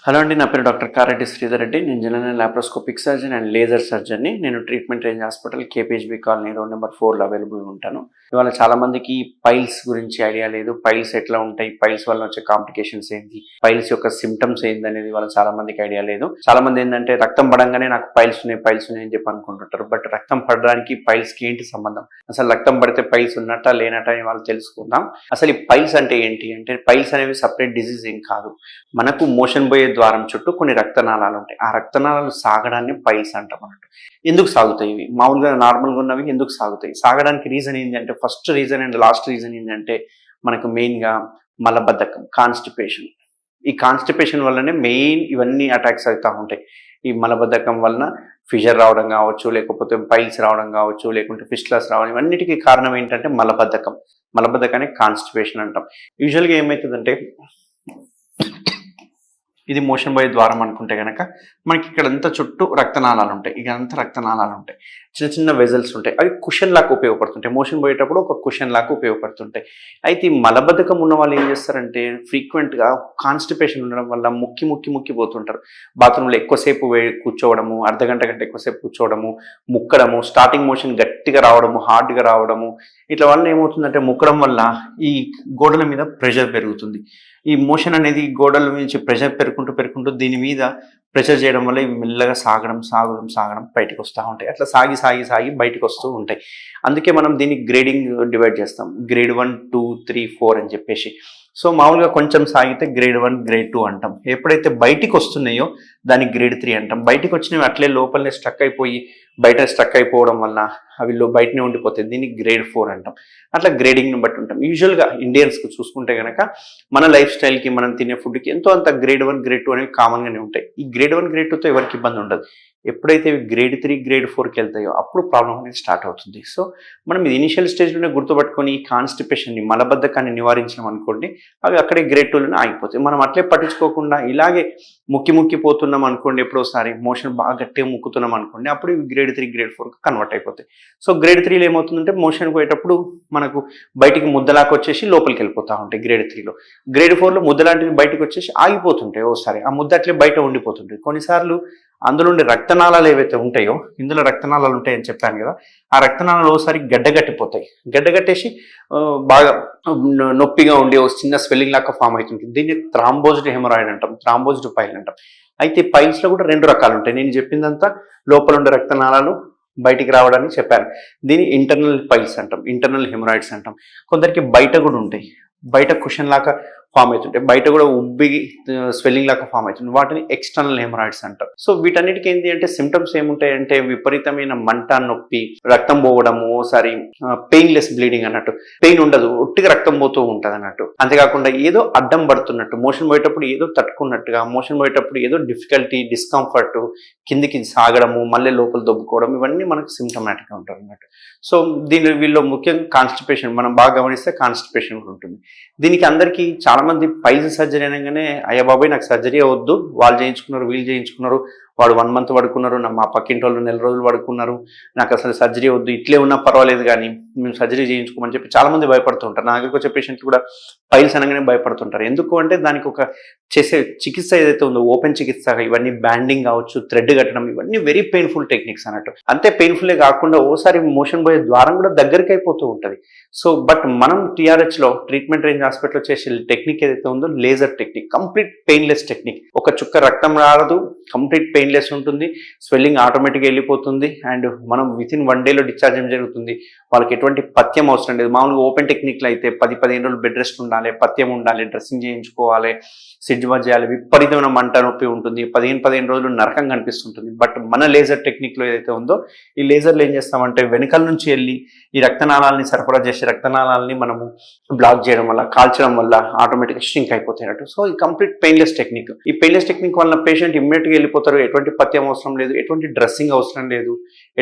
Hello అండి, నా పేరు డాక్టర్ కారెడ్డి శ్రీధర్ రెడ్డి. నేను general laparoscopic surgeon and laser సర్జన్ని. నేను treatment range hospital KPHB colony road number 4లో అవైలబుల్ ఉంటాను. ఇవాళ చాలామందికి పైల్స్ గురించి ఐడియా లేదు. పైల్స్ ఎట్లా ఉంటాయి, పైల్స్ వల్ల వచ్చే కాంప్లికేషన్స్ ఏంటి, పైల్స్ యొక్క సిమ్టమ్స్ ఏంటి అనేది వాళ్ళ చాలా మందికి ఐడియా లేదు. చాలా మంది ఏంటంటే రక్తం పడంగానే నాకు పైల్స్ ఉన్నాయి అని చెప్పి అనుకుంటుంటారు. బట్ రక్తం పడడానికి పైల్స్కి ఏంటి సంబంధం, అసలు రక్తం పడితే పైల్స్ ఉన్నట్టా లేనట్టా అని వాళ్ళు తెలుసుకుందాం. అసలు ఈ పైల్స్ అంటే ఏంటి అంటే, పైల్స్ అనేవి సపరేట్ డిసీజ్ ఏం కాదు. మనకు మోషన్ పోయే ద్వారం చుట్టూ కొన్ని రక్తనాళాలు ఉంటాయి. ఆ రక్తనాళాలు సాగడాన్ని పైల్స్ అంటాం అన్నట్టు. ఎందుకు సాగుతాయి ఇవి? మామూలుగా నార్మల్గా ఉన్నవి ఎందుకు సాగుతాయి? సాగడానికి రీజన్ ఏంటంటే, first reason and last reason ఏంటంటే, మనకు మెయిన్గా మలబద్ధకం, కాన్స్టిపేషన్. ఈ కాన్స్టిపేషన్ వల్లనే మెయిన్ ఇవన్నీ అటాక్స్ అవుతూ ఉంటాయి. ఈ మలబద్ధకం వలన ఫిషర్ రావడం కావచ్చు, లేకపోతే పైల్స్ రావడం కావచ్చు, లేకుంటే ఫిస్టులాస్ రావడం, ఇవన్నిటికీ కారణం ఏంటంటే మలబద్ధకం. మలబద్ధకాన్ని కాన్స్టిపేషన్ అంటాం. యూజువల్గా ఏమవుతుందంటే, ఇది మోషన్ పోయే ద్వారం అనుకుంటే కనుక మనకి ఇక్కడంతా చుట్టూ రక్తనాళాలు ఉంటాయి. ఇదంతా రక్తనాళాలు ఉంటాయి, చిన్న చిన్న వెజల్స్ ఉంటాయి. అవి కుషన్ లాగా ఉపయోగపడుతుంటాయి. మోషన్ పోయేటప్పుడు ఒక కుషన్ లాగా ఉపయోగపడుతుంటాయి. అయితే ఈ మలబద్ధకం ఉన్న వాళ్ళు ఏం చేస్తారంటే, ఫ్రీక్వెంట్గా కాన్స్టిపేషన్ ఉండడం వల్ల ముక్కి పోతుంటారు. బాత్రూంలో ఎక్కువసేపు కూర్చోవడము, అర్ధగంట కంటే ఎక్కువసేపు కూర్చోవడము, ముక్కడము, స్టార్టింగ్ మోషన్ గట్టిగా రావడము, హార్డ్గా రావడము. ఇట్లా వల్ల ఏమవుతుందంటే, ముక్కడం వల్ల ఈ గోడల మీద ప్రెషర్ పెరుగుతుంది. ఈ మోషన్ అనేది గోడల నుంచి ప్రెషర్ పెరుగుకుంటూ దీని మీద ప్రెషర్ చేయడం వల్ల ఇవి మెల్లగా సాగడం బయటకు వస్తూ ఉంటాయి. అట్లా సాగి బయటకు వస్తూ ఉంటాయి. అందుకే మనం దీన్ని గ్రేడింగ్ డివైడ్ చేస్తాం. గ్రేడ్ 1, 2, 3, 4 అని చెప్పేసి. సో మామూలుగా కొంచెం సాగితే గ్రేడ్ 1, గ్రేడ్ 2 అంటాం. ఎప్పుడైతే బయటికి వస్తున్నాయో దాన్ని గ్రేడ్ 3 అంటాం. బయటికి వచ్చినవి అట్లే లోపలనే బయట స్టక్ అయిపోవడం వల్ల అవి బయటనే ఉండిపోతాయి. దీన్ని గ్రేడ్ 4 అంటాం. అట్లా గ్రేడింగ్ని బట్టి ఉంటాం. యూజువల్గా ఇండియన్స్కి చూసుకుంటే కనుక మన లైఫ్ స్టైల్కి, మనం తినే ఫుడ్కి ఎంతో అంత గ్రేడ్ 1, గ్రేడ్ 2 అనేవి కామన్గానే ఉంటాయి. ఈ గ్రేడ్ 1, గ్రేడ్ 2తో ఎవరికి ఇబ్బంది ఉండదు. ఎప్పుడైతే ఇవి గ్రేడ్ 3, గ్రేడ్ 4కి వెళ్తాయో అప్పుడు ప్రాబ్లం అనేది స్టార్ట్ అవుతుంది. సో మనం ఇది ఇనిషియల్ స్టేజ్లోనే గుర్తుపట్టుకొని ఈ కాన్స్టిపేషన్ని, మలబద్ధకాన్ని నివారించడం అనుకోండి, అవి అక్కడే గ్రేడ్ 2లోనే ఆగిపోతాయి. మనం అట్లే పట్టించుకోకుండా ఇలాగే ముక్కిపోతున్నాం అనుకోండి, ఎప్పుడోసారి మోషన్ బాగా గట్టిగా ముక్కుతున్నాం అనుకోండి, అప్పుడు ఇవి గ్రేడ్ 3, గ్రేడ్ 4కి కన్వర్ట్ అయిపోతాయి. సో గ్రేడ్ 3లో ఏమవుతుందంటే, మోషన్ పోయేటప్పుడు మనకు బయటికి ముద్దలాగా వచ్చేసి లోపలికి వెళ్ళిపోతూ ఉంటాయి. గ్రేడ్ 3లో. గ్రేడ్ 4లో ముద్దలాంటివి బయటకు వచ్చేసి ఆగిపోతుంటాయి. ఓసారి ఆ ముద్ద అట్లే బయట ఉండిపోతుంటాయి. కొన్నిసార్లు అందులో ఉండే రక్తనాళాలు ఏవైతే ఉంటాయో, ఇందులో రక్తనాళాలు ఉంటాయని చెప్పాను కదా, ఆ రక్తనాళాలు ఒకసారి గడ్డగట్టిపోతాయి. గడ్డగట్టేసి బాగా నొప్పిగా ఉండి ఒక చిన్న స్వెల్లింగ్ లాగా ఫామ్ అవుతుంటుంది. దీన్ని థ్రాంబోజ్డ్ హెమరాయిడ్ అంటాం, థ్రాంబోజ్డ్ పైల్ అంటాం. అయితే పైల్స్లో కూడా 2 రకాలు ఉంటాయి. నేను చెప్పిందంతా లోపల ఉండే రక్తనాళాలు బయటికి రావడానికి చెప్పాను. దీన్ని ఇంటర్నల్ పైల్స్ అంటాం, ఇంటర్నల్ హెమరాయిడ్స్ అంటాం. కొందరికి బయట కూడా ఉంటాయి. బయట కుషన్ లాగా ఫామ్ అవుతుంటాయి, బయట కూడా ఉబ్బి స్వెల్లింగ్ లాగా ఫామ్ అవుతుంది. వాటిని ఎక్స్టర్నల్ హెమరాయిడ్స్ అంటారు. సో వీటన్నిటికీ ఏంటి అంటే, సిమ్టమ్స్ ఏముంటాయంటే, విపరీతమైన మంట, నొప్పి, రక్తం పోవడము, ఓసారి పెయిన్లెస్ బ్లీడింగ్ అన్నట్టు. పెయిన్ ఉండదు, ఒట్టిగా రక్తం పోతూ ఉంటుంది అన్నట్టు. అంతేకాకుండా ఏదో అడ్డం పడుతున్నట్టు, మోషన్ పోయేటప్పుడు ఏదో తట్టుకున్నట్టుగా, మోషన్ పోయేటప్పుడు ఏదో డిఫికల్టీ, డిస్కంఫర్ట్, కిందికి సాగడము, మళ్ళీ లోపల దొబ్బుకోవడం, ఇవన్నీ మనకు సిమ్టమాటిక్గా ఉంటారు అన్నట్టు. సో వీళ్ళు ముఖ్యంగా కాన్స్టిపేషన్, మనం బాగా గమనిస్తే కాన్స్టిపేషన్ కూడా ఉంటుంది. దీనికి అందరికీ చాలామంది పైల్స్ సర్జరీ అనగానే, అయ్యా బాబాయ్ నాకు సర్జరీ అవద్దు, వాళ్ళు చేయించుకున్నారు, వీళ్ళు చేయించుకున్నారు, వాడు 1 month పడుకున్నారు, మా పక్కింటి వాళ్ళు 4 రోజులు పడుకున్నారు, నాకు అసలు సర్జరీ వద్దు, ఇట్లే ఉన్నా పర్వాలేదు కానీ మేము సర్జరీ చేయించుకోమని చెప్పి చాలామంది భయపడుతుంటారు. నా దగ్గరకు వచ్చే పేషెంట్లు కూడా పైల్స్ అనగానే భయపడుతుంటారు. ఎందుకు అంటే, దానికి ఒక చేసే చికిత్స ఏదైతే ఉందో, ఓపెన్ చికిత్స, ఇవన్నీ బ్యాండింగ్ కావచ్చు, థ్రెడ్ కట్టడం, ఇవన్నీ వెరీ పెయిన్ఫుల్ టెక్నిక్స్ అన్నట్టు. అంతే పెయిన్ఫుల్లే కాకుండా ఓసారి మోషన్ పోయే ద్వారం కూడా దగ్గరికి అయిపోతూ ఉంటుంది. సో బట్ మనం టీఆర్హెచ్లో, ట్రీట్మెంట్ రేంజ్ హాస్పిటల్లో చేసే టెక్నిక్ ఏదైతే ఉందో, laser technique, complete painless technique. ఒక చుక్క రక్తం రాదు, కంప్లీట్ పెయిన్లెస్ ఉంటుంది, స్వెల్లింగ్ ఆటోమేటిక్గా వెళ్ళిపోతుంది, అండ్ మనం వితిన్ 1 dayలో డిశ్చార్జ్ జరుగుతుంది. వాళ్ళకి ఎటువంటి పథ్యం అవసరం లేదు. మామూలుగా ఓపెన్ టెక్నిక్లో అయితే 10-15 రోజులు బెడ్ రెస్ట్ ఉండాలి, పథ్యం ఉండాలి, డ్రెస్సింగ్ చేయించుకోవాలి, సిడ్జ్మా చేయాలి, విపరీతమైన మంట, నొప్పి ఉంటుంది, 15 రోజులు నరకం కనిపిస్తుంటుంది. బట్ మన లేజర్ టెక్నిక్లో ఏదైతే ఉందో, ఈ లేజర్లో ఏం చేస్తామంటే, వెనకాల నుంచి వెళ్ళి ఈ రక్తనాళాలని సరఫరా చేసే రక్తనాళాలని మనము బ్లాక్ చేయడం వల్ల, కాల్చడం వల్ల ఆటోమేటిక్గా స్ట్రింక్ అయిపోతాయన్నట్టు. సో ఈ కంప్లీట్ పెయిన్లెస్ టెక్నిక్. ఈ పెయిన్లెస్ టెక్నిక్ వల్ల పేషెంట్ ఇమ్మీడియట్గా వెళ్ళిపోతారు. ఎటువంటి పథ్యం అవసరం లేదు, ఎటువంటి డ్రెస్సింగ్ అవసరం లేదు,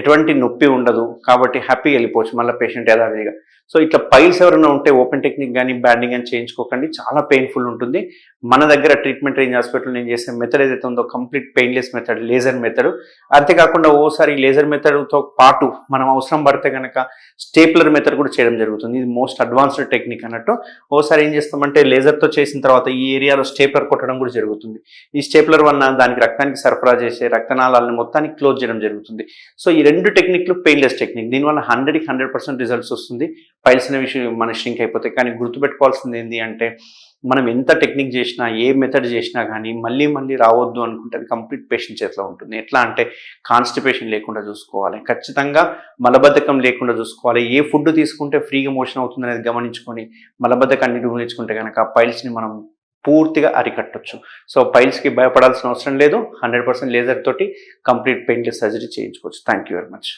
ఎటువంటి నొప్పి ఉండదు. కాబట్టి హ్యాపీగా వెళ్ళిపోవచ్చు మళ్ళీ పేషెంట్ యథావిధిగా. సో ఇట్లా పైల్స్ ఎవరైనా ఉంటే ఓపెన్ టెక్నిక్ కానీ బ్యాండింగ్ కానీ చేయించుకోకండి, చాలా పెయిన్ఫుల్ ఉంటుంది. మన దగ్గర ట్రీట్మెంట్ రేంజ్ హాస్పిటల్ నేను చేసే మెథడ్ ఏదైతే ఉందో complete painless method, laser method. అంతేకాకుండా ఓసారి లేజర్ మెథడ్తో పాటు మనం అవసరం పడితే కనుక స్టేప్లర్ మెథడ్ కూడా చేయడం జరుగుతుంది. ఇది మోస్ట్ అడ్వాన్స్డ్ టెక్నిక్ అన్నట్టు. ఓసారి ఏం చేస్తామంటే లేజర్తో చేసిన తర్వాత ఈ ఏరియాలో స్టేప్లర్ కొట్టడం కూడా జరుగుతుంది. ఈ స్టేప్లర్ వల్ల దానికి రక్తానికి సరఫరా చేసే రక్తనాళాలను మొత్తానికి క్లోజ్ చేయడం జరుగుతుంది. సో ఈ రెండు టెక్నిక్లు పెయిన్లెస్ టెక్నిక్. దీనివల్ల 100% రిజల్ట్స్ వస్తుంది. పైల్స్ అనే విషయం మన ష్రింక్ అయిపోతాయి. కానీ గుర్తుపెట్టుకోవాల్సింది ఏంటి అంటే మనం ఎంత టెక్నిక్ చేసినా, ఏ మెథడ్ చేసినా కానీ మళ్ళీ రావద్దు అనుకుంటే అది కంప్లీట్ పేషెంట్ చేతిలో ఉంటుంది. ఎట్లా అంటే కాన్స్టిపేషన్ లేకుండా చూసుకోవాలి, ఖచ్చితంగా మలబద్ధకం లేకుండా చూసుకోవాలి, ఏ ఫుడ్ తీసుకుంటే ఫ్రీగా మోషన్ అవుతుంది అనేది గమనించుకొని మలబద్ధకాన్ని నిర్మూలించుకుంటే కనుక పైల్స్ని మనం పూర్తిగా అరికట్టొచ్చు. సో పైల్స్కి భయపడాల్సిన అవసరం లేదు. 100% లేజర్ తోటి కంప్లీట్ పెయిన్లెస్ సర్జరీ చేయించుకోవచ్చు. Thank you very much.